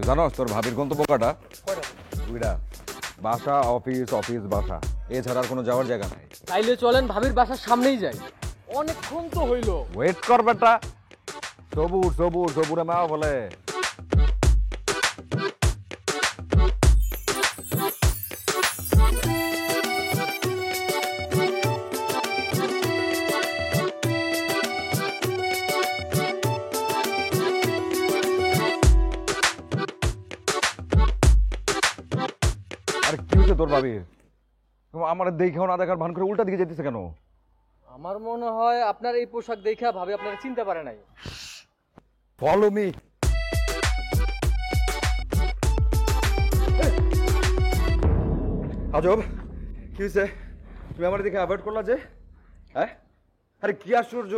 জানো তোর ভাবির গন্তব্য কাটা দুইটা, বাসা অফিস অফিস বাসা, এছাড়া আর কোনো যাওয়ার জায়গা নাই। তাইলে চলেন ভাবির বাসার সামনেই যাই, অনেকক্ষণ তো হইলো। ওয়েট কর বেটা, সবুর সবুর সবুরে মা বলে। আর কি হচ্ছে তোর ভাবির? আমার দেখেও না দেখার ভান করে উল্টা দিকে যেতেছে কেন? আমার মনে হয় আপনার এই পোশাক দেখা ভাবি আপনারা চিনতে পারে নাই। Follow me. আজব, কি হয়েছে? তুমি আমার দিকে অ্যাভয়েড করলা যে? হ্যাঁ, আরে কি আশ্চর্য,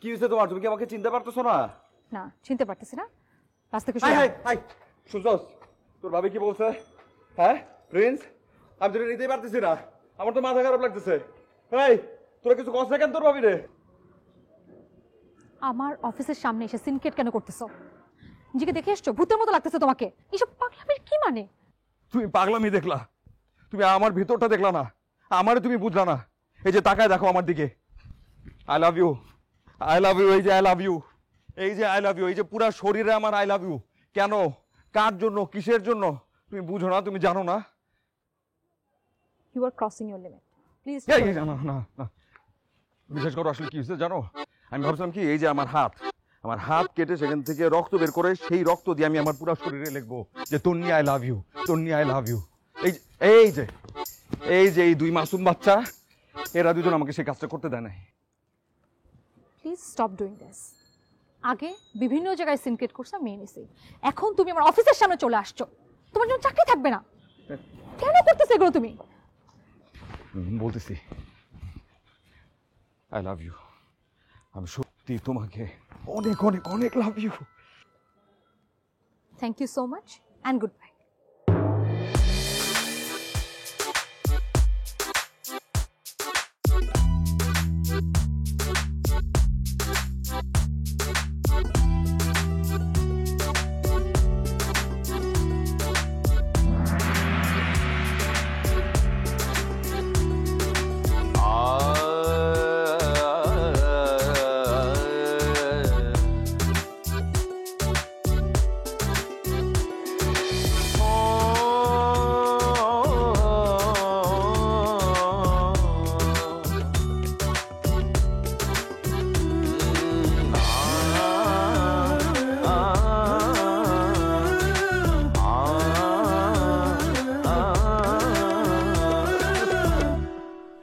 কি হয়েছে তোমার? তুমি কি আমাকে চিনতে পারতেছো না? না, চিনতে পারতেছি না। রাস্তা থেকে হাই হাই হাই, শুনছস তোর ভাবি কি বলছে? হ্যাঁ প্রিন্স, আমি তোকে নিতেই পারতেছি না, আমার তো মাথা খারাপ লাগতেছে। এই তোরা কিছু কষ্ট না কেন তোর ভাবি রে? আমার অফিসের সামনে এসে সিনকেট কেন করতেছো? নিজেকে দেখে এসছো, ভূতের মতো লাগতেছে তোমাকে। এসব পাগলামির কি মানে? তুমি পাগলামি দেখলা, তুমি আমার ভিতরটা দেখলা না, আমারে তুমি বুঝলা না। এই যে তাকায় দেখো আমার দিকে, I love you, I love you, এই যে আই লাভ ইউ, এই যে আই লাভ ইউ, এই যে পুরা শরীরে আমার আই লাভ ইউ। কেন, কার জন্য, কিসের জন্য তুমি বুঝো না, তুমি জানো না। You are crossing your limit, please. না না না না, বিশেষ করে আসলে কি হয়েছে জানো? আমি ভাবছিলাম কি, এই যে আমার হাত কেটে সেখান থেকে রক্ত বের করে সেই রক্ত দিয়ে আমি আমার পুরো শরীরে লিখবো যে Tonni I love you, Tonni I love you. এই যে এই দুই মাসুম বাচ্চা, এরা দুজন আমাকে সেই কাজটা করতে দেয় নাই। Please stop doing this. আগে বিভিন্ন জায়গায় সিনকেট করছো, মেয়ে নিছি। এখন তুমি আমার অফিসের সামনে চলে আসছো, তোমার জন্য চাকরি থাকবে না। কেন করতেছো এগুলো তুমি? বলতেছি আই লাভ ইউ, আমি সত্যি তোমাকে অনেক অনেক অনেক love you. Thank you so much and goodbye.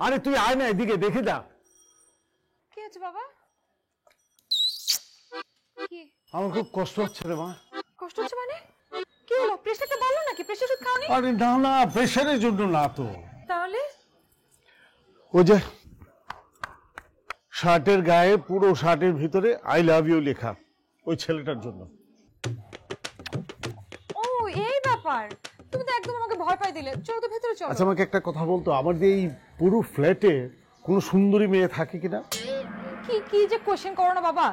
আরে তুই আয় না, এদিকে দেখে যা। কি হচ্ছে বাবা? কি আমার খুব কষ্ট হচ্ছে রে মা। কষ্ট হচ্ছে মানে? কি হলো? প্রেশারটা বাড়লো নাকি? প্রেশার ওষুধ খাওনি? আরে না না, প্রেশারের জন্য না তো। তাহলে ওই যে শার্টের গায়ে, পুরো শার্টের ভিতরে আই লাভ ইউ লেখা, ওই ছেলেটার জন্য। ও এই ব্যাপার, তুমি তো একদম আমাকে ভয় পাই দিলে। চলো তো ভেতরে চলো। আচ্ছা আমাকে একটা কথা বলতো, আমার যে এই পুরো ফ্ল্যাটে কোনো সুন্দরী মেয়ে থাকে কিনা? কি কি যে কোশ্চেন করো না বাবা,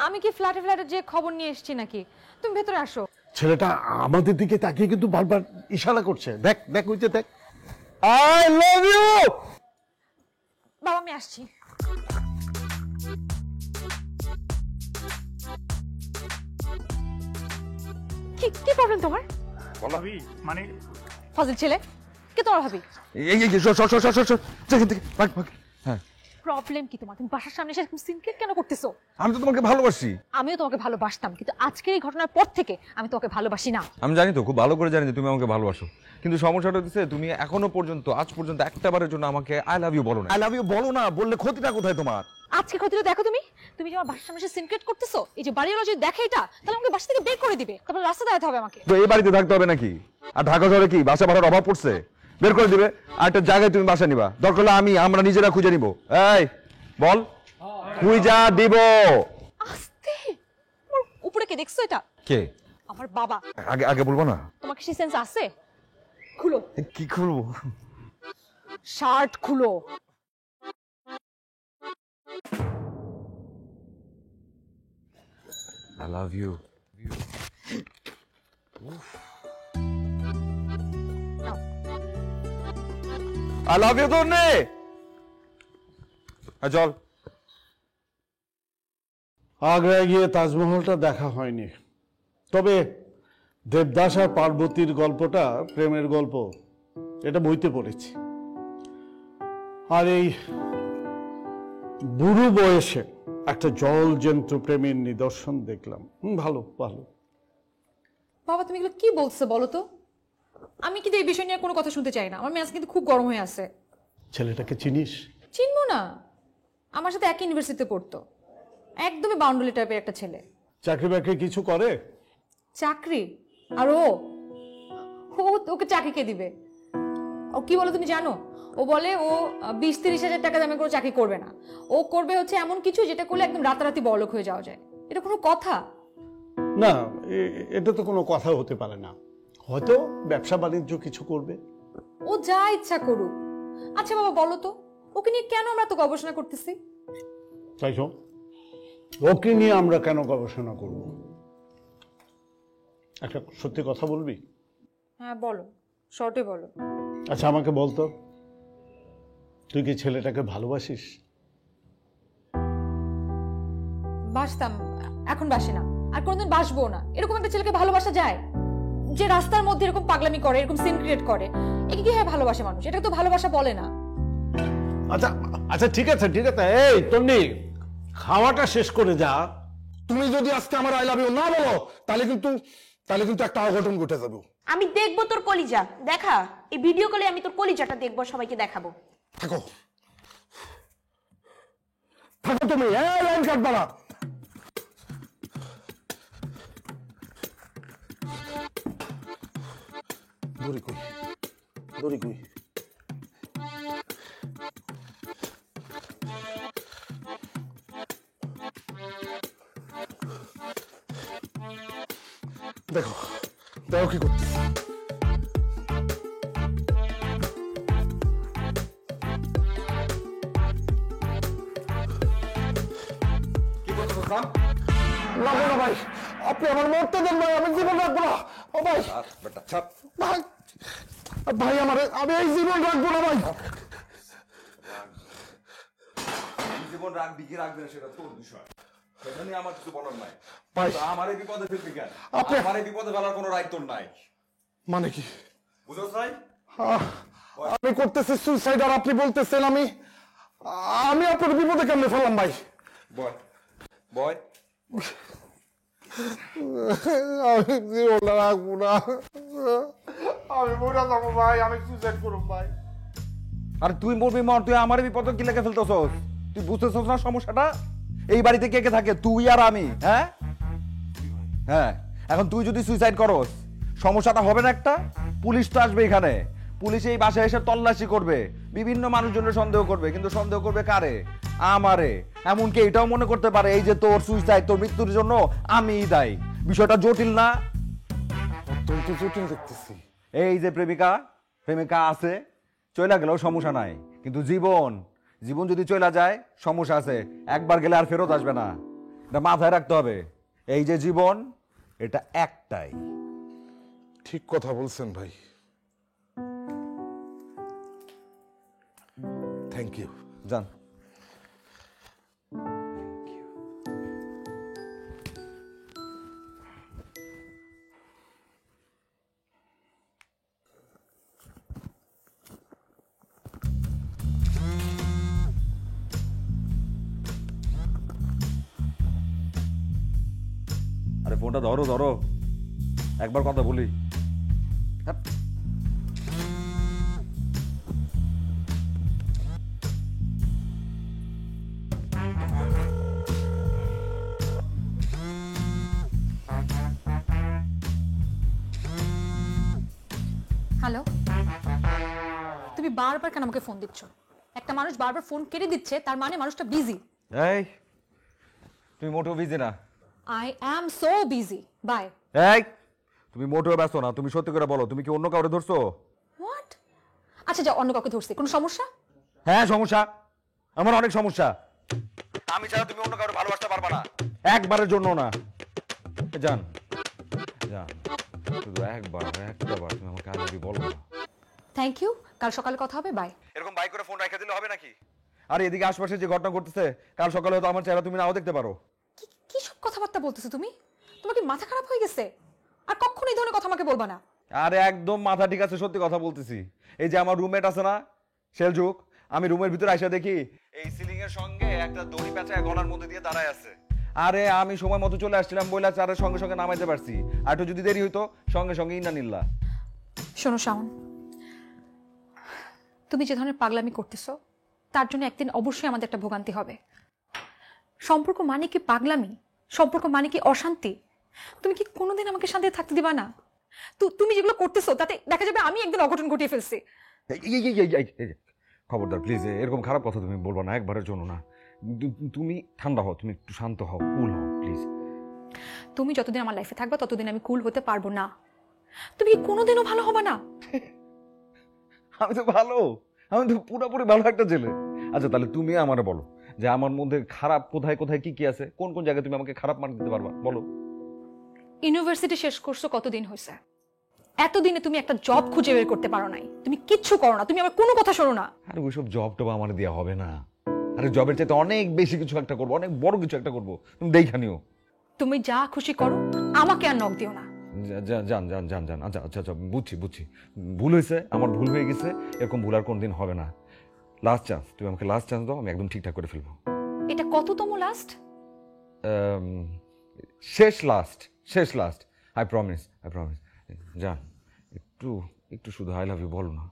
আমি কি ফ্ল্যাটে ফ্ল্যাটে যে খবর নিয়ে এসেছি নাকি? তুমি ভেতরে আসো। ছেলেটা আমাদের দিকে তাকিয়ে কিন্তু বারবার ইশারা করছে, দেখ দেখ ওই যে দেখ, আই লাভ ইউ। বাবা আমি আসছি। কি কি প্রবলেম তোমার? বলাবি মানে ফাজিল ছেলে, কে তোমার ভাবি? এই যেখান থেকে ভাগ ভাগ। হ্যাঁ, প্রবলেম কি তোমার? তুমি বাসার সামনে এসে সিনকেট কেন করতেছো? আমি তো তোমাকে ভালোবাসি। আমিও তোমাকে ভালোবাসতাম, কিন্তু আজকের এই ঘটনার পর থেকে আমি তোমাকে ভালোবাসি না। আমি জানি তো, খুব ভালো করে জানি যে তুমি আমাকে ভালোবাসো, কিন্তু সমস্যাটা হচ্ছে তুমি এখনো পর্যন্ত, আজ পর্যন্ত একটাবারের জন্য আমাকে আই লাভ ইউ বলো না। আই লাভ ইউ বলো না, বললে ক্ষতিটা কোথায় তোমার? আজকে ক্ষতিটা দেখো তুমি। তুমি যে আমার বাসার সামনে এসে সিনকেট করতেছো, এই যে বাড়িওয়ালা যদি দেখে এটা, তাহলে আমাকে বাসা থেকে বের করে দিবে, তারপর রাস্তা দাঁড়াতে হবে আমাকে। তো এই বাড়িতে থাকতে হবে নাকি? আর ঢাকা শহরে কি বাসা ভাড়ার অভাব পড়ছে? বের করে দিবে, আর একটা জায়গায় তুমি বাসা নিবা, দরকার হলে আমরা নিজেরা খুঁজে নিব। এই বল, খুঁজা দিব। আস্তে, আমার উপরে কে দেখছো এটা? কে? আমার বাবা। আগে আগে বলবো না? তোমাকে সেই সেন্স আছে? খুলো কি খুলবো? শার্ট, খুলো। I love you. I love you Tonni. চল। আগ্রায় গিয়ে তাজমহলটা দেখা হয়নি, তবে দেবদাস আর পার্বতীর গল্পটা প্রেমের গল্প, এটা বইতে পড়েছি। আর এই বুড়ো বয়সে একটা জলজন্ত প্রেমের নিদর্শন দেখলাম। ভালো ভালো। বাবা তুমি এগুলো কি বলছো বলো তো? আমি কিন্তু এই বিষয় নিয়ে কোনো কথা শুনতে চাই না। আমার মেজাজ কিন্তু খুব গরম হয়ে আছে। ছেলেটাকে চিনিস? চিনবো না? আমার সাথে একই ইউনিভার্সিটিতে পড়তো, একদমই বাউন্ডারি টাইপের একটা ছেলে। চাকরি বাকরি কিছু করে? চাকরি? আর ওকে চাকরি কে দিবে? ও কি বলে তুমি জানো? ও বলে ও 20-30 হাজার টাকা দামে কোনো চাকরি করবে না, ও করবে হচ্ছে এমন কিছু যেটা করলে একদম রাতারাতি বড়লোক হয়ে যাওয়া যায়। এটা কোনো কথা? না, এটা তো কোনো কথা হতে পারে না। হয়তো ব্যবসা বাণিজ্য কিছু করবে। ও যা ইচ্ছা করুক। আচ্ছা বাবা বলো তো, ওকে নিয়ে কেন আমরা তো গবেষণা করতেছি? তাই তো, ওকে নিয়ে আমরা কেন গবেষণা করব? একটা সত্যি কথা বলবি? হ্যাঁ বলো, শর্টে বলো। আচ্ছা আমাকে বলতো, তুই কি ছেলেটাকে ভালোবাসিস? বাসতাম, এখন বাসি না, আর কোনোদিন বাসবো না। এরকম একটা ছেলেকে ভালোবাসা যায় যে রাস্তার মধ্যে এরকম পাগলামি করে, এরকম সিন ক্রিয়েট করে? একে কি হয় ভালোবাসে মানুষ? এটা তো ভালোবাসা বলে না। আচ্ছা আচ্ছা ঠিক আছে ঠিক আছে, এই তন্নি খাওয়াটা শেষ করে যা। তুমি যদি আজকে আমার আই লাভ ইউ না বলো তাহলে কিন্তু একটা অঘটন ঘটে যাবে। আমি দেখবো তোর কলিজা, দেখা এই ভিডিও কলে আমি তোর কলিজাটা দেখবো, সবাইকে দেখাবো। থাকো থাকো, তুমি লাইন কাটবা না। দড়ি কই, দড়ি কই? দেখো দেখো কি করতেছি। লাগো না ভাই, আপনি আমার মরতে দেন ভাই, আমি জীবন রাখবো না। ও ভাই ভাই ভাই আমি এই জীবন রাখবো না ভাই। জীবন রাখবি কি রাখবি না সেটা তোর বিষয়, সেটা নিয়ে আমার কিছু বলার নাই। ভাই আমার এই বিপদে ফেলবি কেন? আপনি- আমার এই বিপদে ফেলার কোনো রাইট তোর নাই, মানে কি? বুঝছ নাই? আমি করতেছি সুইসাইড আর আপনি বলতেছেন আমি আপনার বিপদে কেমনে ফেললাম ভাই? বয় বয়। আমি জীবনটা রাখবো না, আমি মরে যাবো ভাই, আমি সুইসাইড করব ভাই। আর তুই মরবি মর, তুই আমার বিপদে কি লেগে ফেলতেছস? তুই বুঝতেছস না সমস্যাটা? এই বাড়িতে কে কে থাকে? তুই আর আমি। হ্যাঁ হ্যাঁ, এখন তুই যদি সুইসাইড করস সমস্যাটা হবে না একটা? পুলিশ তো আসবে এখানে, পুলিশ এই বাসায় এসে তল্লাশি করবে, বিভিন্ন মানুষজনের সন্দেহ করবে, কিন্তু সন্দেহ করবে কারে? আমারে। এমনকি এটাও মনে করতে পারে এই যে তোর সুইসাইড, তোর মৃত্যুর জন্য আমিই দায়ী। বিষয়টা জটিল না? অত্যন্ত জটিল দেখতেছি। এই যে প্রেমিকা আছে, চলে গেলেও সমস্যা নাই, কিন্তু জীবন যদি চলে যায় সমস্যা আছে, একবার গেলে আর ফেরত আসবে না। এটা মাথায় রাখতে হবে। এই যে জীবন, এটা একটাই। ঠিক কথা বলছেন ভাই, থ্যাংক ইউ। জান আরে ফোনটা ধরো, একবার কথা বলি। হ্যাঁ। হ্যালো, তুমি বারবার কেন আমাকে ফোন দিচ্ছ? একটা মানুষ বারবার ফোন কেটে দিচ্ছে, তার মানে মানুষটা বিজি। এই তুমি মোটেও বিজি না। I am so busy, bye. এই তুমি মোটেও ব্যস্ত না। তুমি সত্যি করে বলো, তুমি কি অন্য কাউরে ধরছো? হোয়াট? আচ্ছা যা, অন্য কাউকে ধরছি, কোনো সমস্যা? হ্যাঁ সমস্যা, আমার অনেক সমস্যা। আমি ছাড়া তুমি অন্য কাউরে ভালোবাসতে পারবা না, একবারের জন্য না। জান জান শুধু একবার একটা বার তুমি আমাকে আই লাভ ইউ বলো না। থ্যাংক ইউ, কাল সকালে কথা হবে, বাই। এরকম বাইক করে ফোন রেখে দিলে হবে নাকি? আর এদিকে আশপাশে যে ঘটনা ঘটতেছে, কাল সকালে হয়তো আমার চেহারা তুমি নাও দেখতে পারো। কি সব কথাবার্তা বলতেছো তুমি? তোমার কি মাথা খারাপ হয়ে গেছে? আর কখনো এই ধরনের কথা আমাকে বলবা না। আরে একদম মাথা ঠিক আছে, সত্যি কথা বলতেছি। এই যে আমার রুমমেট আছে না সেলজুক, আমি রুমের ভিতরে আইসা দেখি এই সিলিং এর সঙ্গে একটা দড়ি পেঁচায় গলার মধ্যে দিয়ে দাঁড়ায় আছে। আরে আমি সময় মতো চলে আসছিলাম বইলা চারের সঙ্গে সঙ্গে নামাইতে পারছি, আর একটু যদি দেরি হইতো সঙ্গে সঙ্গে ইন্না নিল্লা। শোনো শাওন, তুমি যে ধরনের পাগলামি করতেছো তার জন্য একদিন অবশ্যই আমাদের একটা ভোগান্তি হবে। সম্পর্ক মানে কি পাগলামি? সম্পর্ক মানে কি অশান্তি? তুমি কি কোনোদিন আমাকে শান্তিতে থাকতে দিবা না? তুমি যেগুলো করতেছো তাতে দেখা যাবে আমি একদিন অঘটন ঘটিয়ে ফেলছি। খবরদার প্লিজ, এরকম খারাপ কথা তুমি বলবো না, একবারের জন্য না। তুমি ঠান্ডা হও, তুমি একটু শান্ত হও, কুল হও প্লিজ। তুমি যতদিন আমার লাইফে থাকবা ততদিন আমি কুল হতে পারবো না। তুমি কি কোনোদিনও ভালো হবে না? আমি তো ভালো, আমি তো পুরোপুরি ভালো একটা ছেলে। আচ্ছা তাহলে তুমি আমারে বলো যে আমার মধ্যে খারাপ কোথায় কোথায় কি কি আছে, কোন কোন জায়গায় তুমি আমাকে খারাপ মার্ক দিতে পারবা, বলো। ইউনিভার্সিটি শেষ করছো কতদিন হয়েছে? এতদিনে তুমি একটা জব খুঁজে বের করতে পারো নাই, তুমি কিচ্ছু করো না, তুমি আমার কোনো কথা শোনো না। আরে ওইসব জব টব আমার দেওয়া হবে না। আরে জবের চাইতে অনেক বেশি কিছু একটা করবো, অনেক বড় কিছু একটা করবো, তুমি দেখা নিও। তুমি যা খুশি করো, আমাকে আর নক দিও না। জান জান জান জান আচ্ছা আচ্ছা আচ্ছা, বুঝছি বুঝছি, ভুল হয়েছে, আমার ভুল হয়ে গেছে, এরকম ভুল আর কোনদিন হবে না। লাস্ট চান্স, তুমি আমাকে লাস্ট চান্স দাও, আমি একদম ঠিকঠাক করে ফেলবো। এটা কততম লাস্ট? শেষ লাস্ট, শেষ last, I promise, I promise. জান একটু একটু শুধু আই লাভ ইউ বলো না।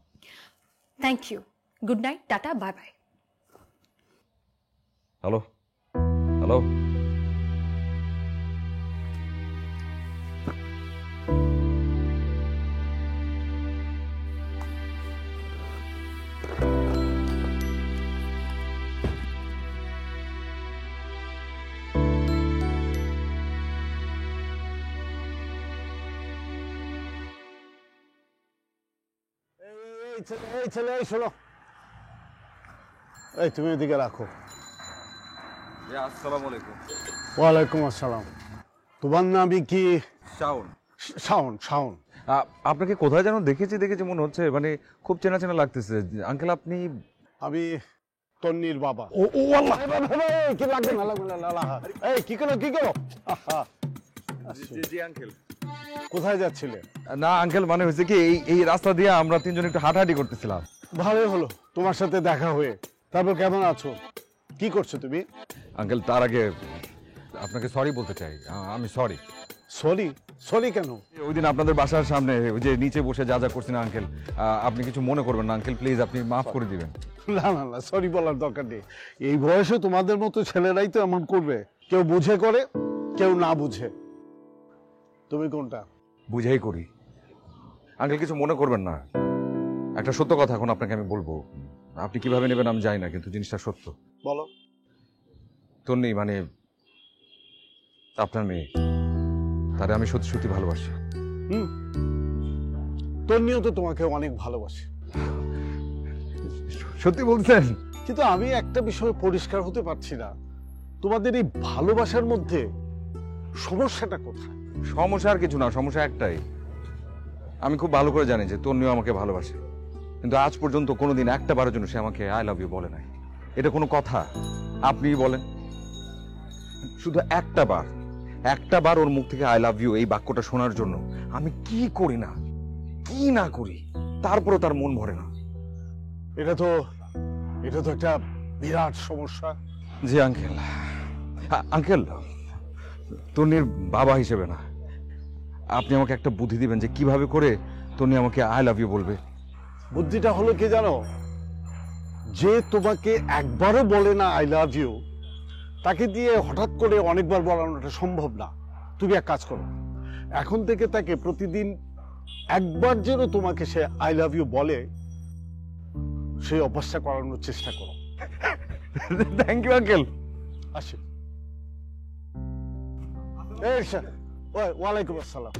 Thank you, good night, tata, bye bye. Hello hello, এই ছেলে, এই শোনো, এই তুমি এদিকে রাখো। আসসালামু আলাইকুম। ওয়ালাইকুম আসসালাম। তোমার নামই কি? শাওন। শাওন, শাওন। আপনাকে কোথায় যেন দেখেছি মনে হচ্ছে, মানে খুব চেনা চেনা লাগতেছে। আঙ্কেল আপনি? আমি তন্নির বাবা। ও ও আল্লাহ, কি লাগবে না লাগবে না, আল্লাহ। এই কি করো কি করো? জি আঙ্কেল। কোথায় যাচ্ছিলে? না আঙ্কেল, মানে হয়েছে কি এই রাস্তা দিয়ে আমরা তিনজন একটু হাঁটাহাঁটি করতেছিলাম। ভালোই হলো তোমার সাথে দেখা হয়ে। তারপর কেমন আছো? কি করছো তুমি? আঙ্কেল তার আগে আপনাকে সরি বলতে চাই, আমি সরি। সরি? সরি কেন? ওই দিন আপনাদের বাসার সামনে ওই যে নিচে বসে যা যা করছেন আঙ্কেল, আপনি কিছু মনে করবেন না আঙ্কেল, প্লিজ আপনি মাফ করে দিবেন। না না না, সরি বলার দরকার নেই। এই বয়সে তোমাদের মতো ছেলেরাই তো এমন করবে, কেউ বুঝে করে, কেউ না বুঝে। তুমি কোনটা? বুঝেই করি আঙ্কেল, কিছু মনে করবেন না। একটা সত্য কথা এখন আপনাকে আমি বলবো, আপনি কিভাবে নেবেন আমি জানি না, কিন্তু জিনিসটা সত্য। বলো। তন্নি মানে আপনার মেয়ে, তারে আমি সত্যি সত্যি ভালোবাসি। তন্নিও তো তোমাকে অনেক ভালোবাসে। সত্যি বলছেন? কিন্তু আমি একটা বিষয়ে পরিষ্কার হতে পারছি না, তোমাদের এই ভালোবাসার মধ্যে সমস্যাটা কোথায়? সমস্যা আর কিছু না, সমস্যা একটাই, আমি খুব ভালো করে জানি যে তন্নিও আমাকে ভালোবাসে, কিন্তু আজ পর্যন্ত কোনোদিন একটা বারের জন্য সে আমাকে আই লাভ ইউ বলে নাই। এটা কোনো কথা? আপনিই বলেন। শুধু একটা বার ওর মুখ থেকে আই লাভ ইউ এই বাক্যটা শোনার জন্য আমি কি করি না, কি না করি, তারপরও তার মন ভরে না। এটা তো একটা বিরাট সমস্যা। জি আঙ্কেল। আঙ্কেল তন্নির বাবা হিসেবে না, আপনি আমাকে একটা বুদ্ধি দিবেন যে কিভাবে করে তন্নি আমাকে আই লাভ ইউ বলবে। বুদ্ধিটা হলো কি জানো? যে তোমাকে একবারও বলে না আই লাভ ইউ, তাকে দিয়ে হঠাৎ করে অনেকবার বলানোটা সম্ভব না। তুমি এক কাজ করো, এখন থেকে তাকে প্রতিদিন একবার যেন তোমাকে সে আই লাভ ইউ বলে, সেই অভ্যাসটা করানোর চেষ্টা করো। Thank you uncle. আসি। ওয়ালাইকুম আসসালাম।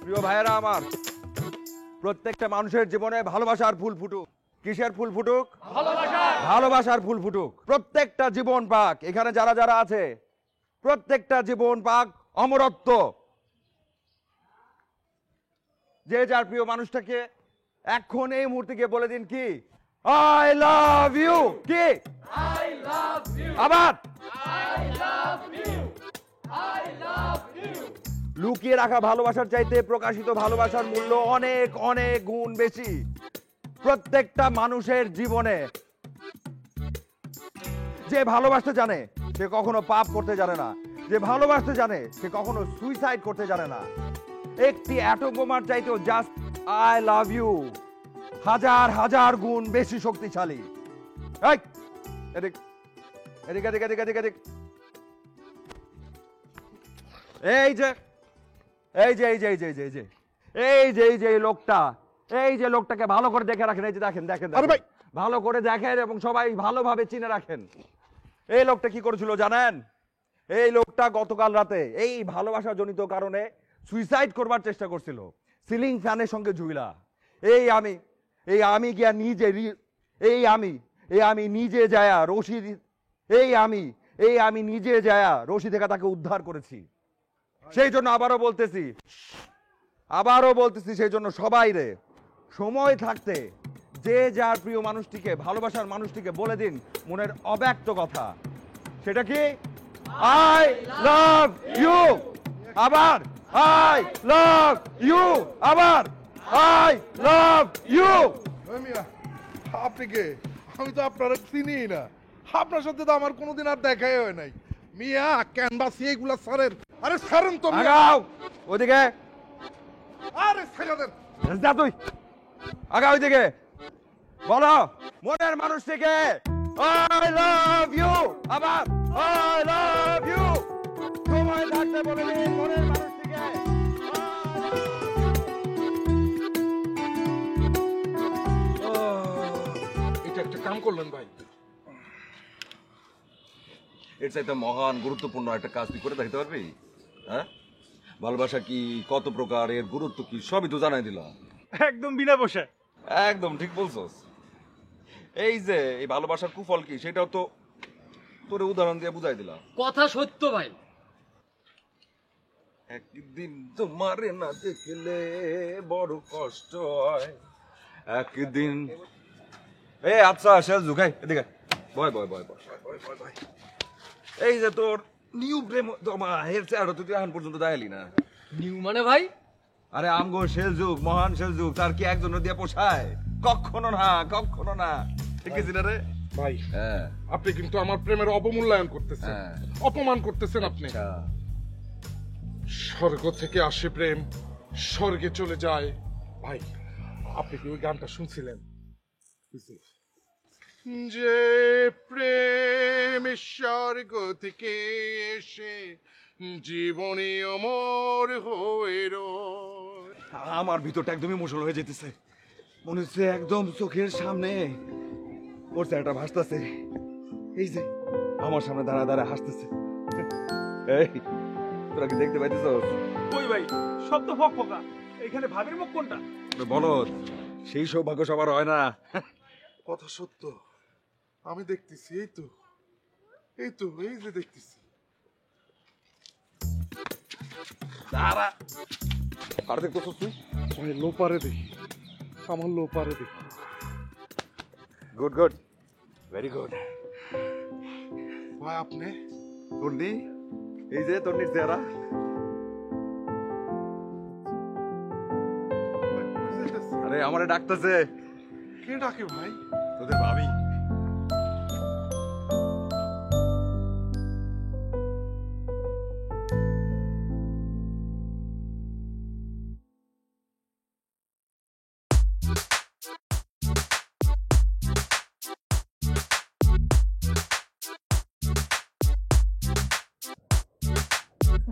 প্রিয় ভাইয়েরা আমার, প্রত্যেকটা মানুষের জীবনে ভালোবাসার ফুল ফুটুক। কিসের ফুল ফুটুক? ভালোবাসার ফুল ফুটুক। প্রত্যেকটা জীবন পাক, এখানে যারা যারা আছে প্রত্যেকটা জীবন পাক অমরত্ব। যে যার প্রিয় মানুষটাকে এখন এই মুহূর্তে গিয়ে বলে দিন কি, আই লাভ ইউ। কি? আবার লুকিয়ে রাখা ভালোবাসার চাইতে প্রকাশিত ভালোবাসার মূল্য অনেক অনেক গুণ বেশি প্রত্যেকটা মানুষের জীবনে। যে ভালোবাসতে জানে সে কখনো পাপ করতে জানে না, যে ভালোবাসতে জানে সে কখনো সুইসাইড করতে জানে না। একটি অ্যাটম বোমার চাইতেও জাস্ট আই লাভ ইউ হাজার হাজার গুণ বেশি শক্তিশালী। এই, এদিক এদিক এদিক এদিক এদিক এদিক। এই যে এই যে এই যে এই যে এই যে এই যে এই যে এই যে এই লোকটা, এই যে লোকটাকে ভালো করে দেখে রাখেন। এই যে দেখেন দেখেন আরে ভাই! ভালো করে দেখেন এবং সবাই ভালোভাবে চিনে রাখেন। এই লোকটা কি করেছিল জানেন? এই লোকটা গতকাল রাতে এই ভালোবাসা জনিত কারণে সুইসাইড করবার চেষ্টা করছিল সিলিং ফ্যানের সঙ্গে ঝুইলা। এই আমি গিয়া নিজে এই আমি নিজে যায়া রশি এই আমি নিজে যায়া রশি থেকে তাকে উদ্ধার করেছি। সেই জন্য আবারও বলতেছি সেই জন্য সবাই রে সময় থাকতে যে যার প্রিয় মানুষটিকে, ভালোবাসার মানুষটিকে বলে দিন মনের অব্যক্ত কথা। সেটা কি? I love you. আবার আই লাভ ইউ। আবার আই লাভ ইউ। মিয়া, আপনি কে? আমি তো আপনারা চিনি না। আপনার সাথে তো আমার কোনোদিন আর দেখাই হয় নাই। মিয়া, ক্যানভাস এইগুলা সারেন। আরে সারেন তো মিয়া। আগাও ওদিকে। আরে ছেড়ে দেন। যা তুই আগা ওইদিকে। বলো মনের মানুষটিকে আই লাভ ইউ। আবার আই লাভ ইউ। সময় থাকতে বলে দিন মনের মানুষটিকে। এটা একটা কাম করলেন ভাই। এর চাইতে মহান গুরুত্বপূর্ণ একটা কাজ তুই করে দেখতে পারবি? হ্যাঁ, ভালোবাসা কি, কত প্রকার, এর গুরুত্ব কি, সবই তো জানাই দিলাম। একদম বিনা বসে। একদম ঠিক বলছস। এই যে এই ভালোবাসার কুফল কি সেটাও তো তোরে উদাহরণ দিয়ে বুঝাই দিলাম। কথা সত্য ভাই। একদিন তোমারে না দেখলে বড় কষ্ট হয় একদিন। এই আচ্ছা শেষ যুগাই এদিকে বয় বয় বয় বয় বয় বয় বয়। এই যে তোর নিউ প্রেম তোমা হের চেহারা তুই এখন পর্যন্ত দেখালি না। নিউ মানে ভাই? আরে আমগো শেষ যুগ, মহান শেষ যুগ, তার কি একজনের দিয়ে পোষায়? কখনো না, কখনো না। ঠিক আছে রে ভাই, হ্যাঁ। আপনি কিন্তু আমার প্রেমের অবমূল্যায়ন করতেছেন, হ্যাঁ। অপমান করতেছেন আপনি। আচ্ছা। স্বর্গ থেকে আসে প্রেম, স্বর্গে চলে যায়। ভাই, আপনি কি ওই গানটা শুনছিলেন? যে প্রেম স্বর্গ থেকে এসে জীবনে অমর হয়ে রয়। আমার ভিতরটা একদম ইমোশনাল হয়ে যেতেছে। মনে হচ্ছে একদম চোখের সামনে ওর চেহারাটা ভাসতেছে। এই যে আমার সামনে দাঁড়া দাঁড়া হাসতেছে। এই তোরা কি দেখতে পাইতেছ? ওই ভাই সব তো ফক ফকা। এখানে ভাবির মুখ কোনটা? বলো, সেই সৌভাগ্য সবার হয় না। কথা সত্য, আমি দেখতেছি। এই তো এই যে দেখতেছি। দাঁড়া, কার দেখতেছ তুই? ভাই, লো পারে দেখি, আমার লো পারে দেখি। Good good, very good. ভাই, আপনি তন্নি, এই যে তন্নির চেহারা। আরে আমারে ডাকতেছে। কে ডাকে ভাই? তোদের ভাবি।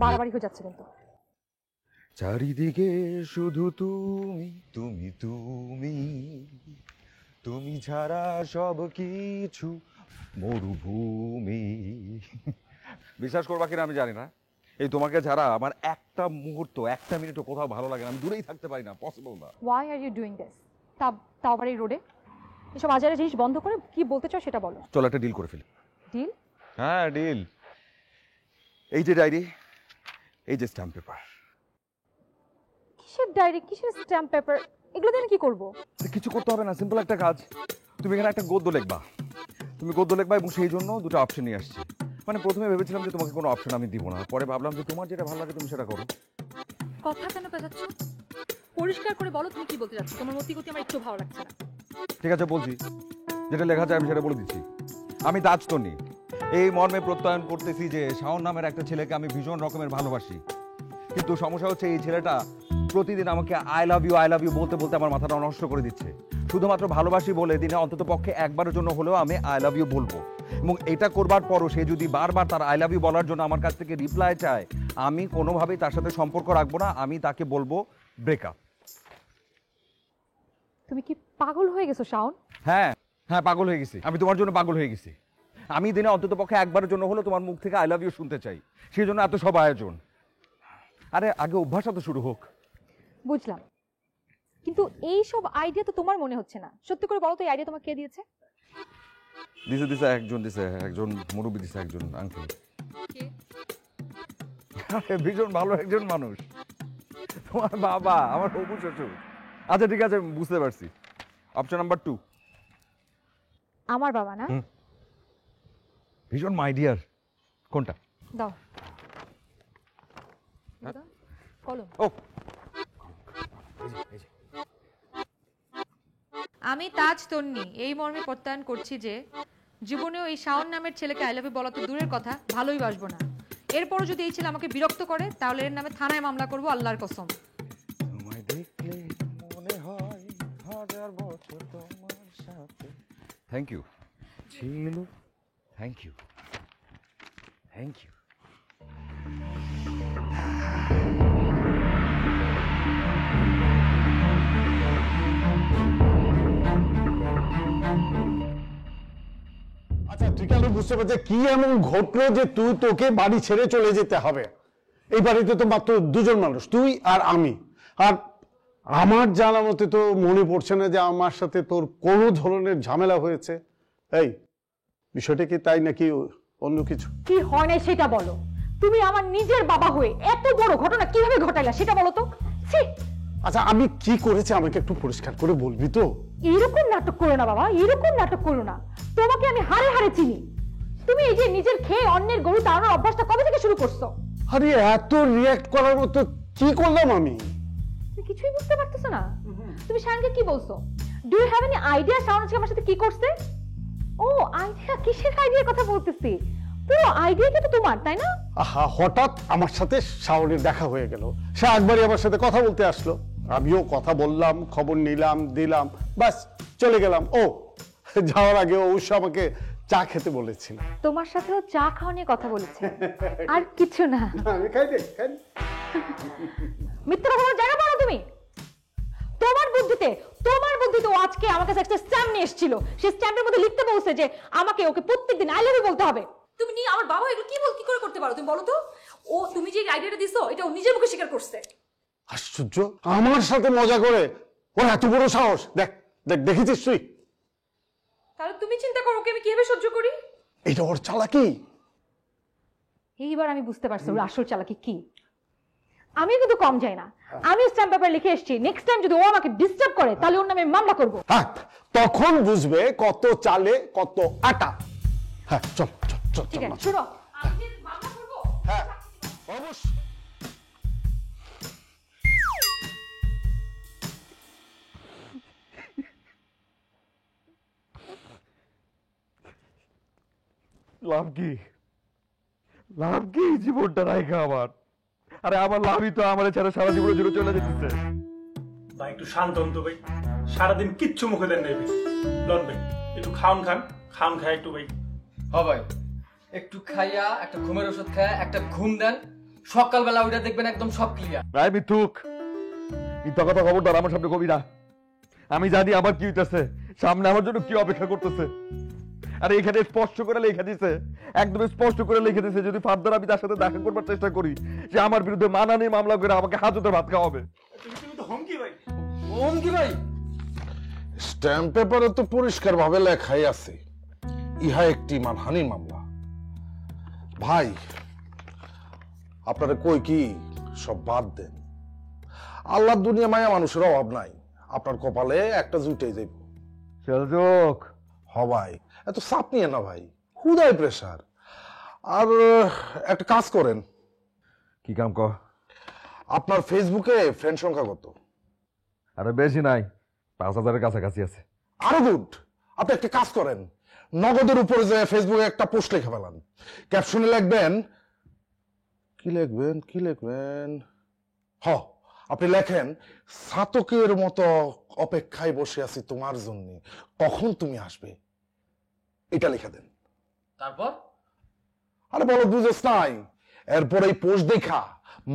বাড়াবাড়ি হয়ে যাচ্ছে কিন্তু। চারিদিকে শুধু তুমি তুমি তুমি, তুমি ছাড়া সব কিছু মরুভূমি। বিশ্বাস করবা কিনা আমি জানি না, এই তোমাকে ছাড়া আমার একটা মুহূর্ত, একটা মিনিটও কোথাও ভালো লাগে না, আমি দূরেই থাকতে পারি না, পসিবল না। Why are you doing this? তাও আবার এই রোডে এসব আজারের জিনিস বন্ধ করে কি বলতে চাও সেটা বলো। চলো একটা ডিল করে ফেলি। ডিল? হ্যাঁ ডিল। এই যে ডায়েরি, এই যে স্ট্যাম্প পেপার। কিসের ডায়েরি, কিসের স্ট্যাম্প পেপার, এগুলো দিয়ে আমি কি করবো? কিছু করতে হবে না, সিম্পল একটা কাজ। তুমি এখানে একটা গদ্য লিখবা, তুমি গদ্য লিখবা, এবং সেই জন্য দুটো অপশন নিয়ে আসছি। মানে প্রথমে ভেবেছিলাম যে তোমাকে কোনো অপশন আমি দিব না, পরে ভাবলাম যে তোমার যেটা ভালো লাগে তুমি সেটা করো। কথা কেন পেঁচাচ্ছ? পরিষ্কার করে বলো তুমি কি বলতে যাচ্ছ। তোমার মতি গতি আমার একটু ভালো লাগছে না। ঠিক আছে বলছি, যেটা লেখা যায় আমি সেটা বলে দিচ্ছি। আমি তাজ তন্নি এই মর্মে প্রত্যয়ন করতেছি যে শাওন নামের একটা ছেলেকে আমি ভীষণ রকমের ভালোবাসি, কিন্তু সমস্যা হচ্ছে এই ছেলেটা প্রতিদিন আমাকে আই লাভ ইউ বলতে বলতে আমার মাথাটা নষ্ট করে দিচ্ছে। শুধুমাত্র ভালোবাসি বলে দিনে অন্তত পক্ষে একবারের জন্য হলেও আমি আই লাভ ইউ বলবো, এবং এটা করবার পরও সে যদি বারবার তার আই লাভ ইউ বলার জন্য আমার কাছ থেকে রিপ্লাই চায়, আমি কোনোভাবেই তার সাথে সম্পর্ক রাখবো না, আমি তাকে বলবো ব্রেকআপ। তুমি কি পাগল হয়ে গেছো শাওন? হ্যাঁ হ্যাঁ পাগল হয়ে গেছি, আমি তোমার জন্য পাগল হয়ে গেছি। আমি দিনে অন্তত পক্ষে একবারের জন্য হলো তোমার মুখ থেকে আই লাভ ইউ শুনতে চাই, সেই জন্য এত সব আয়োজন। আরে আগে অভ্যাসটা তো শুরু হোক। বুঝলাম, কিন্তু এই সব আইডিয়া তো তোমার মনে হচ্ছে না। সত্যি করে বলো তো এই আইডিয়া তোমাকে কে দিয়েছে? দিছে একজন মুরব্বী, দিছে একজন আঙ্কেল। আরে ভীষণ ভালো একজন মানুষ, তোমার বাবা, আমার হবু শ্বশুর। আচ্ছা ঠিক আছে বুঝতে পারছি। Option number 2। আমার বাবা না? ভীষণ মাই ডিয়ার। কোনটা? দাও কলম। ও আমি তাজ তন্নি এই মর্মে প্রত্যয়ন করছি যে জীবনেও এই শাওন নামের ছেলেকে আই লাভ ইউ বলা তো দূরের কথা, ভালোই বাসবো না। এরপরও যদি এই ছেলে আমাকে বিরক্ত করে তাহলে এর নামে থানায় মামলা করবো, আল্লাহর কসম। তোমায় দেখলে মনে হয় হাজার বছর তোমার সাথে। থ্যাংক ইউ ছিল, থ্যাংক ইউ, থ্যাংক ইউ। আচ্ছা তুই কেন বুঝতে পারছিস কি এমন ঘটলো যে তোকে বাড়ি ছেড়ে চলে যেতে হবে? এই বাড়িতে তো মাত্র দুজন মানুষ, তুই আর আমি। আর আমার জানা মতে তো মনে পড়ছে না যে আমার সাথে তোর কোনো ধরনের ঝামেলা হয়েছে। এই বিষয়টা কি তাই নাকি অন্য কিছু? কি হয় না সেটা বলো। তুমি আমার নিজের বাবা হয়ে এত বড় ঘটনা কিভাবে ঘটাইলা সেটা বলো তো। ছি! আচ্ছা আমি কি করেছি আমাকে একটু পরিষ্কার করে বলবি তো? এরকম নাটক করো না বাবা, এরকম নাটক করো না। তোমাকে আমি হাড়ে হাড়ে চিনি। তুমি এই যে নিজের খেয়ে অন্যের গরু তাড়ানোর অভ্যাসটা কবে থেকে শুরু করছো? আরে এত রিয়্যাক্ট করার মতো কি করলাম আমি? তুমি কিছুই বুঝতে পারতেছো না? তুমি শাওনকে কি বলছো? Do you have any idea Shaon আজকে আমার সাথে কি করছে? ও আইডিয়া, কিসের আইডিয়ার কথা বলতেছি? পুরো আইডিয়াটা তো তোমার, তাই না? আহা হঠাৎ আমার সাথে শাওনের দেখা হয়ে গেল, সে একবারই আমার সাথে কথা বলতে আসলো, আমিও কথা বললাম, খবর নিলাম, দিলাম, বাস চলে গেলাম। ও যাওয়ার আগে অবশ্য আমাকে চা খেতে বলেছিল। তোমার সাথেও চা খাওয়া নিয়ে কথা বলেছে, আর কিছু না। আমি খাই দে, খাই। মিথ্যা কথা বলার জায়গা পাও তুমি। তোমার বুদ্ধিতে ও আজকে আমার কাছে একটা স্ট্যাম্প নিয়ে এসেছিল। সেই স্ট্যাম্পের মধ্যে লিখতে বলছে যে আমাকে ওকে প্রত্যেকদিন আই লাভ ইউ বলতে হবে। তুমি নিয়ে আমার বাবা এগুলো কি করে করতে পারো তুমি বলো তো? ও তুমি যে আইডিয়াটা দিছো এটা ও নিজের মুখে স্বীকার করছে। আশ্চর্য, আমার সাথে মজা করে ওর এত বড় সাহস! দেখ দেখ দেখেছিস তুই? তাহলে তুমি চিন্তা করো ওকে আমি কিভাবে সহ্য করি। এটা ওর চালাকি। এইবার আমি বুঝতে পারছি ওর আসল চালাকি কি। আমি কিন্তু কম যাই না, আমি স্ট্যাম্প পেপার লিখে এসেছি। নেক্সট টাইম যদি ও আমাকে ডিস্টার্ব করে তাহলে ওর নামে মামলা করব। হ্যাঁ তখন বুঝবে কত চালে কত আটা। হ্যাঁ চল চল চল ঠিক চল আছে না। শুনো, আমি যে মামলা করবো হ্যাঁ অবশ্যই। লাভ কি, লাভ কি জীবনটা রাইখা আমার? আরে আমার লাভই তো আমার ছাড়া সারা জীবনের জন্য চলে যেতেছে। ভাই একটু শান্ত হন তো ভাই, সারাদিন কিচ্ছু মুখে দেন নাই ভাই। লন ভাই একটু খাওন খায় একটু ভাই। হ ভাই, একটু খাইয়া একটা ঘুমের ওষুধ খায় একটা ঘুম দেন, সকালবেলা ওইটা দেখবেন একদম সব ক্লিয়ার। রায় মিথ্যুক, মিথ্যা কথা খবরদার আমার সামনে কবি না। আমি জানি আমার কি হইতেছে, সামনে আমার জন্য কি অপেক্ষা করতেছে। আর এখানে স্পষ্ট করে লিখে দিছে, একদম স্পষ্ট করে লিখে দিছে যদি ফার্দার আমি তার সাথে দেখা করবার চেষ্টা করি যে আমার বিরুদ্ধে মানহানি মামলা করে আমাকে হাজতে ভাত খাওয়াবে। তুমি তো হুমকি ভাই। ওম কি ভাই? স্ট্যাম্প পেপারে তো পরিষ্কার ভাবে লেখাই আছে ইহা একটি মানহানি মামলা। ভাই আপনারা কই কি সব বাদ দেন, আল্লাহর দুনিয়া মায়া মানুষের অভাব নাই, আপনার কপালে একটা জুটেই যাইব। সেলজক ভাই এত চাপ নিয়ে না ভাই, হুদায় প্রেসার। আর একটা কাজ করেন, কি কাম কর? আপনার ফেসবুকে ফ্রেন্ড সংখ্যা কত? আরে বেশি নাই, 5,000-এর কাছাকাছি আছে। আরো গুড, আপনি একটা কাজ করেন, নগদের উপরে যে ফেসবুকে একটা পোস্ট লিখে ফেলান, ক্যাপশনে লিখবেন, কি লিখবেন আপনি লেখেন, সাতকের মতো অপেক্ষায় বসে আছি তোমার জন্য, কখন তুমি আসবে, এটা লিখে দেন। তারপর আরে বলো বুঝেছ নাই, এরপর এই পোস্ট দেখা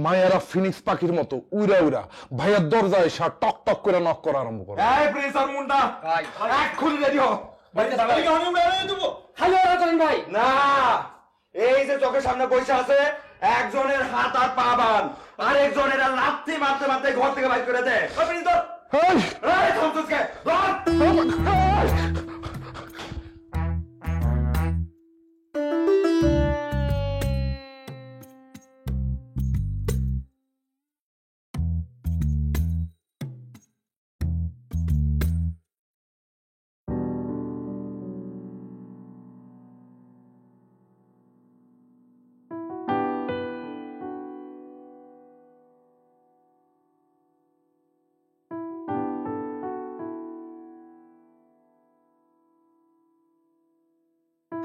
মায়েরা ফিনিক্স পাখির মতো উইরা উইরা ভাইয়ের দরজায় এসে টক টক করে নক করা আরম্ভ করে। এই প্রিন্স আর মুন্ডা ভাই এক্ষুনি রেডি হ। হ্যালো রাজন ভাই। না, এই যে চোখের সামনে বসে আছে, একজনের হাত আর পা বান, আর একজনের লাথি মারতে মারতে ঘর থেকে বাইর করে দেয়। ওই প্রিন্স ধর। এই থামছসকে ধর।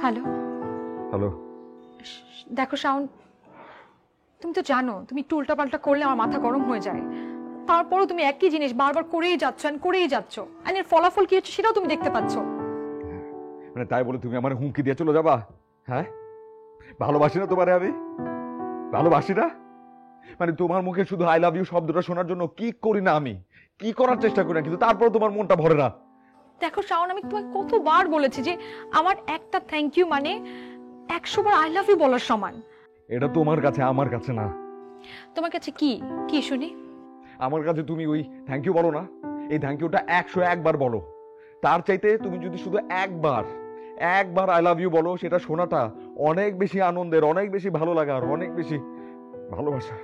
Hello hello. দেখো শাওন, তুমি তো জানো তুমি একটু উল্টাপাল্টা করলে আমার মাথা গরম হয়ে যায়। তারপরও তুমি একই জিনিস বারবার করেই যাচ্ছ আর করেই যাচ্ছ, আর এর ফলাফল কি হচ্ছে সেটাও তুমি দেখতে পাচ্ছ। মানে তাই বলে তুমি আমার হুমকি দিয়ে চলে যাবা? হ্যাঁ, ভালোবাসি না তোমারে আমি? ভালোবাসি না মানে তোমার মুখে শুধু আই লাভ ইউ শব্দটা শোনার জন্য কি করি না আমি, কি করার চেষ্টা করি না, কিন্তু তারপর তোমার মনটা ভরে না। দেখো শাওন, আমি তোমাকে কতবার বলেছি যে আমার একটা থ্যাংক ইউ মানে 100 বার আই লাভ ইউ বলার সমান। এটা তোমার কাছে, আমার কাছে না। তোমার কাছে কি কি শুনি? আমার কাছে তুমি ওই থ্যাংক ইউ বলো না, এই থ্যাংক ইউটা 101 বার বলো। তার চাইতে তুমি যদি শুধু একবার আই লাভ ইউ বলো, সেটা শোনাটা অনেক বেশি আনন্দের, অনেক বেশি ভালো লাগার, অনেক বেশি ভালোবাসা।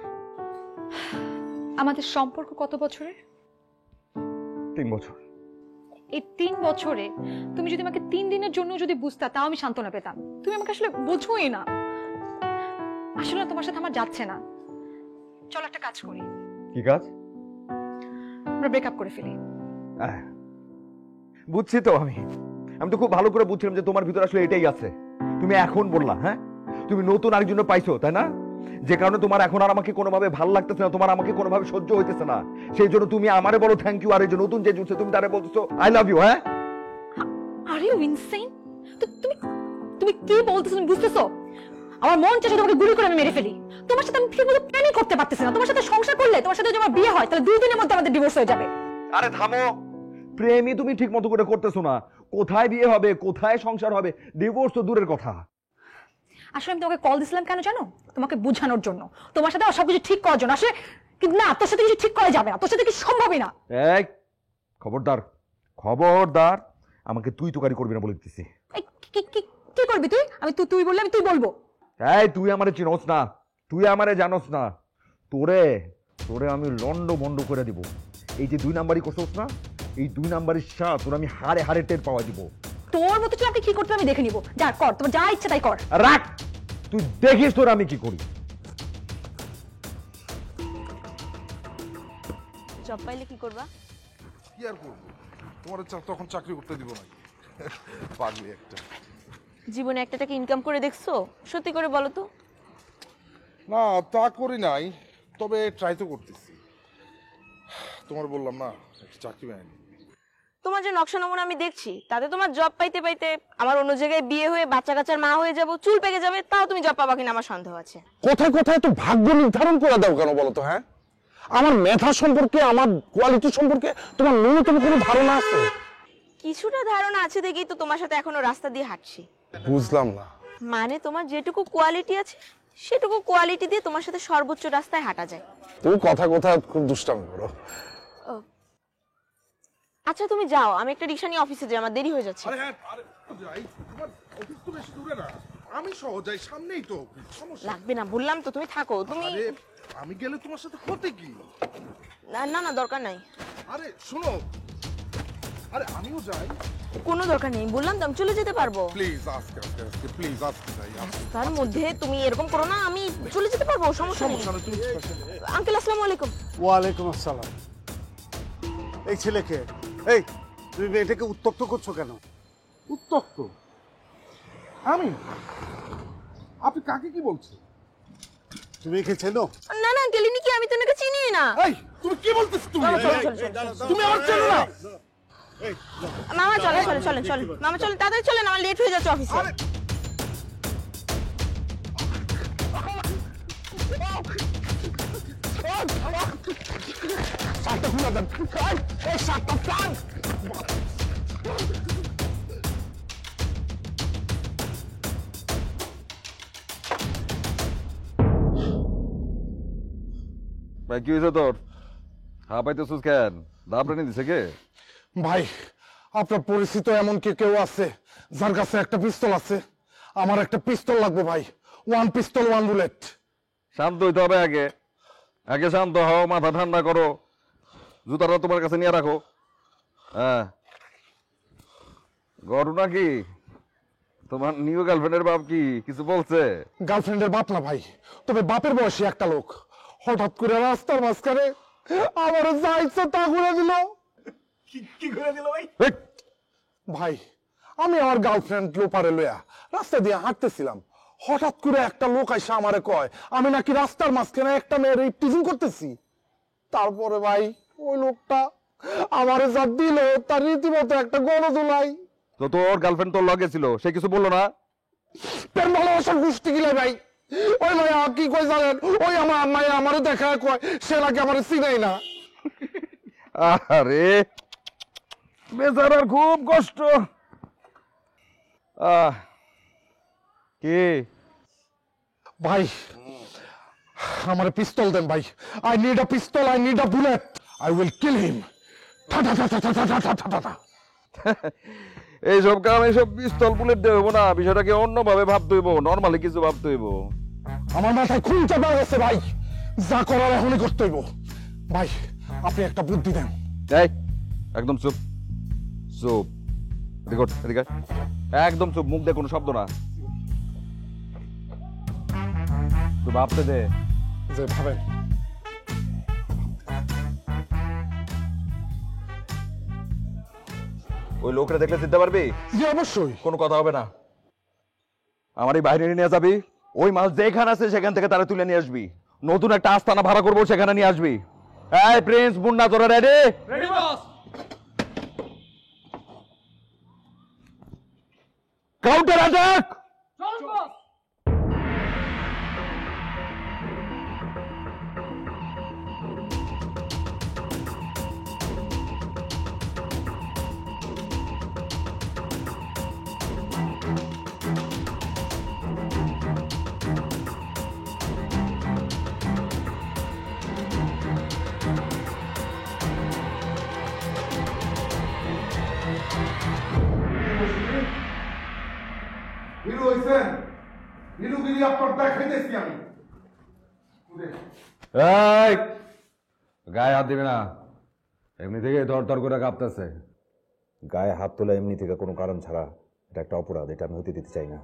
আমাদের সম্পর্ক কত বছরের? 3 বছর। এই 3 বছরে তুমি যদি আমাকে 3 দিনের জন্য যদি বুঝতা, তাও আমি সান্ত্বনা পেতাম। তুমি আমাকে আসলে বোঝোই না। আসলে তোমার সাথে আমার যাচ্ছে না। চল একটা কাজ করি। কি কাজ? আমরা ব্রেকআপ করে ফেলি। বুঝছি তো আমি তো খুব ভালো করে বুঝছিলাম যে তোমার ভিতরে আসলে এটাই আছে। তুমি এখন বললা, হ্যাঁ তুমি নতুন আরেকজন্য পাইছো, তাই না? যে কারণে তোমার এখন আর আমাকে কোনোভাবে ভালো লাগতেছে না, তোমার আমাকে কোনোভাবে সহ্য হইতেছে না, সেই জন্য তুমি আমারে বলো থ্যাংক ইউ, আর এই যে নতুন যে জুটছে তুমি তারে বলতেছো আই লাভ ইউ। হ্যাঁ, আর ইউ ইনসেইন? তুমি তুমি কি বলতেছো তুমি বুঝতেছো? আমার মন চাইছে তোমাকে গুলি করে আমি মেরে ফেলি। তোমার সাথে আমি ঠিকমতো প্ল্যানই করতে পারতেছি না। তোমার সাথে সংসার করলে, তোমার সাথে যদি আমার বিয়ে হয়, তাহলে 2 দিনের মধ্যে আমাদের ডিভোর্স হয়ে যাবে। আরে থামো, প্রেমই তুমি ঠিক মতো করে করতেছো না। কোথায় বিয়ে হবে, কোথায় সংসার হবে, ডিভোর্স তো দূরের কথা। আসলে আমি তোমাকে কল দিছিলাম কেন জানো? তোমাকে বোঝানোর জন্য, তোমার সাথে সবকিছু ঠিক করার জন্য। আসলে কিন্তু না, তোর সাথে কিছু ঠিক করা যাবে না, তোর সাথে কিছু সম্ভবই না। এই খবরদার, খবরদার, আমাকে তুই তোকারি করবি না বলে দিতেছি। কি করবি তুই? আমি তুই বললে আমি তুই বলবো? এই তুই আমারে চিনোস না, তুই আমারে জানোস না। তোরে আমি লন্ড বন্ড করে দিব। এই যে 2 নাম্বারই করছোস না, এই 2 নাম্বারের সাথে তোর আমি হাড়ে হাড়ে টের পাওয়া দিব। তোর মতো তুই আমাকে কি করতে আমি দেখে নিব। যা কর, তোমার যা ইচ্ছা তাই কর। রাখ, তুই দেখিস তোর আমি কি করি। জব পাইলে কি করবা? কি আর করবো, তোমার তখন চাকরি করতে দিব না। পাগলি একটা। জীবনে একটা টাকা ইনকাম করে দেখছো? সত্যি করে বলো তো। না তা করি নাই, তবে ট্রাই তো করতেছি। তোমার বললাম না, একটা চাকরি পাইনি। তোমার যে নকশা নমুনা আমি দেখছি, তাতে তোমার জব পাইতে পাইতে আমার অন্য জায়গায় বিয়ে হয়ে বাচ্চা কাচ্চার মা হয়ে যাব, চুল পেকে যাবে, তাও তুমি জব পাবা কিনা আমার সন্দেহ আছে। কোথায় কোথায় তো ভাগ্য নির্ধারণ করে দাও কেন বলো তো? হ্যাঁ, আমার মেধা সম্পর্কে, আমার কোয়ালিটি সম্পর্কে তোমার ন্যূনতম কোনো ধারণা আছে? কিছুটা ধারণা আছে দেখেই তো তোমার সাথে এখনো রাস্তা দিয়ে হাঁটছি। বুঝলাম না। মানে তোমার যেটুকু কোয়ালিটি আছে সেটুকু কোয়ালিটি দিয়ে তোমার সাথে সর্বোচ্চ রাস্তায় হাঁটা যায়। তুমি কথা খুব দুষ্টামি করো। আচ্ছা তুমি যাও, আমি একটা রিক্সা নিয়ে অফিসে যাই, আমার দেরি হয়ে যাচ্ছে। আমি সহজ যাই, সামনেই তো সমস্যা। লাগবে না বললাম তো, তুমি থাকো। তুমি আমি গেলে তোমার সাথে ক্ষতি কি? না না দরকার নাই। আরে শোনো, আরে আমিও যাই। কোনো দরকার নেই, বললাম তো আমি চলে যেতে পারবো। প্লিজ আজকে প্লিজ আজকে যাই। তার মধ্যে তুমি এরকম করো না, আমি চলে যেতে পারবো, সমস্যা নেই। আঙ্কেল আসসালামু আলাইকুম। ওয়ালাইকুম আসসালাম। এই ছেলেকে, এই তুমি মেয়েটাকে উত্তক্ত করছো কেন? উত্তক্ত? আমি? আপনি কাকে কি বলছেন? তুমি একে চেনো? না না আঙ্কেল, ইনি কি? আমি তো এনাকে চিনি না। এই তুমি কি বলতেছ? তুমি তুমি আমার চেনো না? মামা চলেন চলেন চলেন চলেন, মামা চলেন, তাড়াতাড়ি চলেন, আমার লেট হয়ে যাচ্ছে অফিসে। ভাই কি হয়েছে তোর? হা পাইতেছিস কেন? দাবরানি দিছে কে? ভাই আপনার পরিচিত এমন কেউ আছে যার কাছে একটা পিস্তল আছে? আমার একটা পিস্তল লাগবে ভাই, ওয়ান পিস্তল ওয়ান বুলেট। শান্ত হইতে হবে আগে। আগে শান্ত হও, মাথা ঠান্ডা করো, জুতাটা তোমার কাছে নিয়ে রাখো। হ্যাঁ, ঘটনা কি? তোমার নিউ গার্লফ্রেন্ডের বাপ কি কিছু বলছে? গার্লফ্রেন্ডের বাপ না ভাই, তবে বাপের বয়সী একটা লোক হঠাৎ করে রাস্তার মাঝখানে আমার যা ইচ্ছা তা করে দিল। কি করে দিল ভাই? এই, ভাই আমি আমার গার্লফ্রেন্ড লোপারে লইয়া রাস্তা দিয়ে হাঁটতেছিলাম, হঠাৎ করে একটা লোক আইসা আমারে কয় আমি নাকি রাস্তার মাঝখানে একটা মেয়ের টিজিং করতেছি। তারপরে ভাই ওই লোকটা আমারে যা দিল তার রীতিমতো একটা গণদোলাই। তো তোর গার্লফ্রেন্ড তোর লগে ছিল, সে কিছু বললো না? প্রেম ভালোবাসার গোষ্ঠী গিলে ভাই। ওই মায়া কি কই জানেন, ওই আমার মায়া আমারে দেখা কয় সে নাকি আমারে চিনেই না। আরে বেচারার খুব কষ্ট। কি ভাই আমারে পিস্তল দেন ভাই, I need a pistol, I need a bullet, I will kill him. এইসব কাম, এইসব পিস্তল বুলেট দেব না, বিষয়টাকে অন্যভাবে ভাবতে হইব, নর্মালি কিছু ভাবতে হইব। আমার মাথায় খুন চাপা গেছে ভাই, যা করার এখনই করতে হইব। ভাই আপনি একটা বুদ্ধি দেন। এই একদম চুপ চুপ, এদিকে ওঠ, এদিকে আয়। একদম চুপ, মুখ দিয়ে কোনো শব্দ না। তুই ভাবতে দে। যে ভাবেন। ওই লোকরা দেখলে চিনতে পারবি? জি অবশ্যই। কোনো কথা হবে না, আমার এই বাইরে নিয়ে যাবি, ওই মাল যেখানে আছে সেখান থেকে তারা তুলে নিয়ে আসবি, নতুন একটা আস্তানা ভাড়া করবো, সেখানে নিয়ে আসবি। এই প্রিন্স, মুন্না, তোরা ready? Ready boss. Counter attack! চল বস। হিরো হইছেন, হিরোগিরি আপনার দেখাইতেছি আমি। এই গায়ে হাত দিবি না, এমনি থেকে দর করে কাঁপতেছে। গায়ে হাত তোলা এমনি থেকে কোনো কারণ ছাড়া, এটা একটা অপরাধ, এটা আমি হতে দিতে চাই না।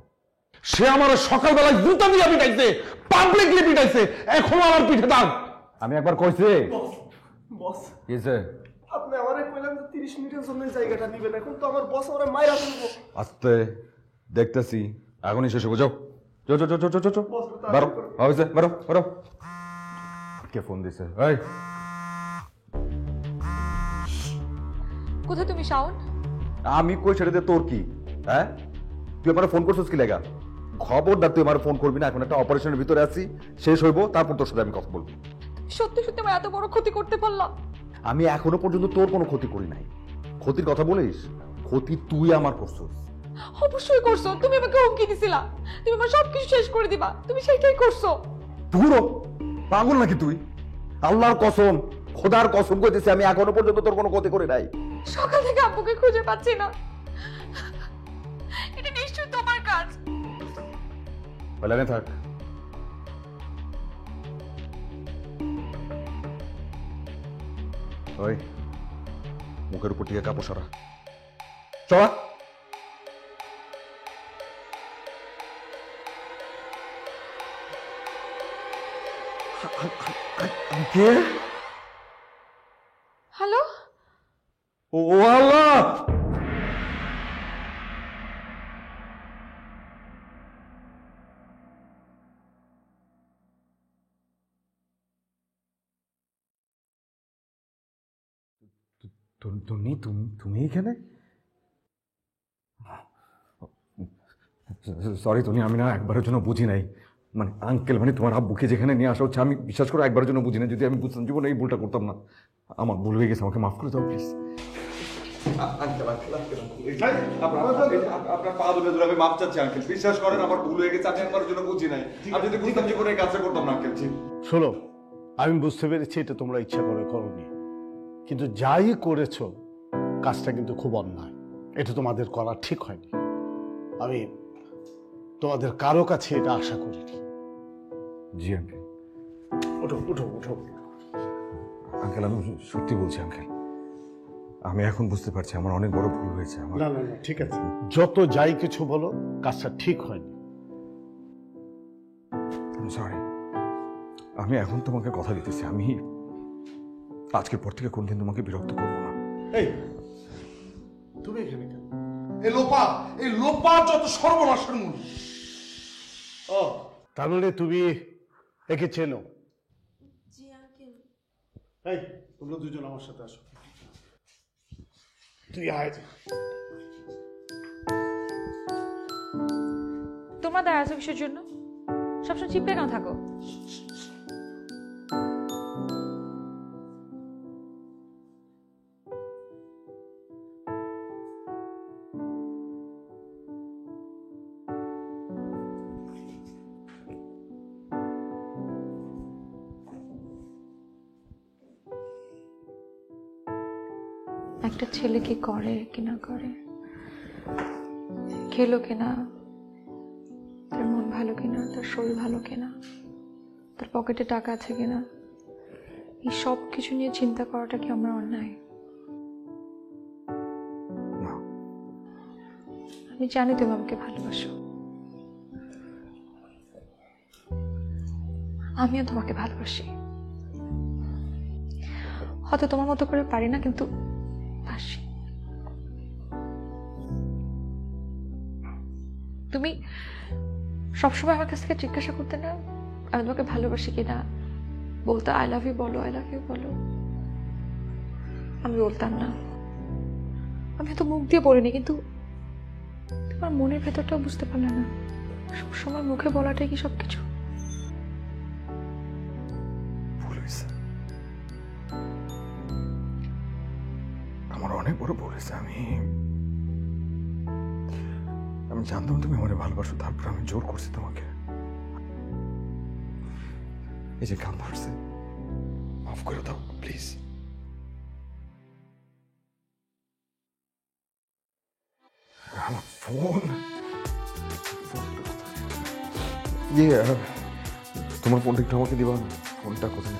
সে আমার সকালবেলায় জুতা দিয়ে পিটাইছে, পাবলিকলি পিটাইছে, এখনো আমার পিঠে দাগ। আমি একবার কইছি বস কিছে, আপনি আমারে কইলেন যে 30 মিনিটের জন্য জায়গাটা দিবেন, এখন তো আমার বস আমারে মাইরা ফেলবো। আস্তে দেখতেছি, এখনই শেষ হবো। যাও যাও যাও যাও যাও যাও, বারো হয়েছে, বারো বারো। কে ফোন দিছে? এই কোথায় তুমি শাওন? আমি কই ছেড়ে তোর কি? হ্যাঁ, তুই আমার ফোন করছিস কি লেগা? খবরদার তুই আমার ফোন করবি না, এখন একটা অপারেশনের ভিতরে আছি, শেষ হইব তারপর তোর সাথে আমি কথা বলবো। সত্যি সত্যি আমার এত বড় ক্ষতি করতে পারলাম? আমি এখনো পর্যন্ত তোর কোনো ক্ষতি করি নাই। ক্ষতির কথা বলিস? ক্ষতি তুই আমার করছিস। অবশ্যই করছো, তুমি আমাকে হুমকি দিছিলা, তুমি আমার সবকিছু শেষ করে দিবা, তুমি সেটাই করছো। ধুরো, পাগল নাকি তুই? আল্লাহর কসম, খোদার কসম কইতেছি আমি এখনো পর্যন্ত তোর কোনো ক্ষতি করে নাই। সকাল থেকে আব্বুকে খুঁজে পাচ্ছি না, এটা নিশ্চয়ই তোমার কাজ। বলে থাক। ওই মুখের উপর থেকে কাপড় সরা, চলা। কে? হ্যালো, ও আল্লাহ! তুমি এখানে? সরি টনি, আমি না একবারের জন্য বুঝি নাই। মানে আঙ্কেল, মানে তোমার আব্বুকে যেখানে নিয়ে আসা হচ্ছে, আমি বিশ্বাস করে একবারের জন্য বুঝি না। যদি আমি বুঝতাম জীবনে এই ভুলটা করতাম না। আমার ভুল হয়ে গেছে, আমাকে মাফ করে দাও প্লিজ। আপনার পা ধরে ধরে আমি মাপ চাচ্ছি আঙ্কেল, বিশ্বাস করেন আমার ভুল হয়ে গেছে, আমি একবারের জন্য বুঝি নাই। আমি যদি বুঝতাম জীবনে এই কাজটা করতাম না আঙ্কেল। শোনো, আমি বুঝতে পেরেছি এটা তোমরা ইচ্ছা করে করনি, কিন্তু যাই করেছো কাজটা কিন্তু খুব অন্যায়। এটা তোমাদের করা ঠিক হয়নি। আমি তোমাদের কারো কাছে এটা আশা করিনি। জি আঙ্কেল। ওঠো ওঠো ওঠো। আঙ্কেল, আমি সত্যি বলছি আঙ্কেল, আমি এখন বুঝতে পারছি আমার অনেক বড় ভুল হয়েছে। আমার না না না, ঠিক আছে, যত যাই কিছু বলো কাজটা ঠিক হয়নি। সরি। আমি এখন তোমাকে কথা দিতেছি, আমি আজকের পর থেকে কোনদিন তোমাকে বিরক্ত করবো না। এই তুমি এখানে কেন? এই লোপা যত সর্বনাশের মূল। ও, তার মানে তুমি একে চেনো? এই তোমরা দুজন আমার সাথে আসো। তুই আয়। তোমরা দাঁড়া আছো কিসের জন্য? সবসময় চিপে কেন থাকো? একটা ছেলে কি করে কি না করে, খেলো কিনা, তার মন ভালো কিনা, তার শরীর ভালো কিনা, তার পকেটে টাকা আছে কিনা, এই সব কিছু নিয়ে চিন্তা করাটা কি আমার অন্যায়? না। আমি জানি তুমি আমাকে ভালোবাসো, আমিও তোমাকে ভালোবাসি। হয়তো তোমার মতো করে পারি না, কিন্তু বাসি। তুমি সবসময় আমার কাছ থেকে জিজ্ঞাসা করতে না আমি তোমাকে ভালোবাসি কিনা, বলতে আই লাভ ইউ বলো, আই লাভ ইউ বলো। আমি বলতাম না, আমি তো মুখ দিয়ে বলিনি, কিন্তু তোমার মনের ভেতরটাও বুঝতে পারলে না। সবসময় মুখে বলাটাই কি সবকিছু? ভুল হয়েছে, আমার অনেক বড় ভুল হয়েছে। আমি জানতাম তুমি আমার ভালোবাসো, তারপর আমি জোর করছি তোমাকে। এই যে কান ধরছে, মাফ করে দাও প্লিজ। আমার ফোন, তোমার ফোনটা একটু আমাকে দিবা? ফোনটা কোথায়?